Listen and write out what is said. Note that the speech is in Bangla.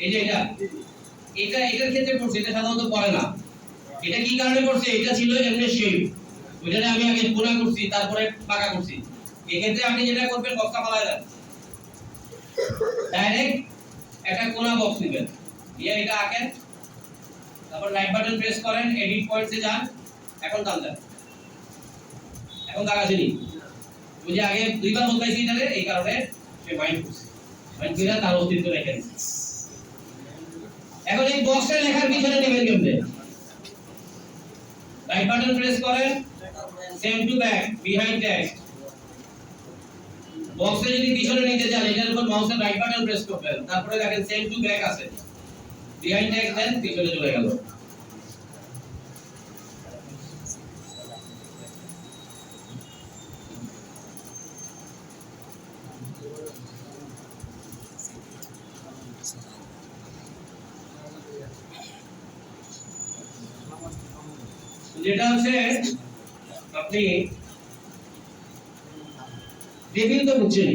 এই যে এটার ক্ষেত্রে পড়ছে, এটা সাধারণত পড়ে না। এটা কি কারণে পড়ছে? এটা ছিল এমনি শেপ, ওইটারে আমি আগে কোনা করছি তারপরে পাকা করছি। এই ক্ষেত্রে আপনি যেটা করবেন, বক্সটা ফালায় দেন, ডাইরেক্ট একটা কোনা বক্স নেবেন, দিয়ে এটা আঁকেন, তারপর রাইট বাটন প্রেস করেন, এডিট পয়েন্টসে যান, এখন টান দেন। এখন দাগাছেনি, ওই যে আগে দুইবার বদলাইছি এটারে, এই কারণে সে মাইন্ড করছে, মাইন্ড করে তার অস্তিত্ব রেখে দিচ্ছে। এখন এই বক্সটা লেখার পিছনে নেবেন কেমনে? রাইট বাটন প্রেস করেন, send to back, behind text. বক্সে যদি পিছনে নিতে চান, এটার উপর মাউসের রাইট বাটন প্রেস করবেন, তারপরে দেখেন সেন্ড টু ব্যাক আছে, বিহাইন্ড টেক্সট দেন, পিছনে চলে গেল। যেটা হচ্ছে আপনি টেবিল তো বুঝছেন,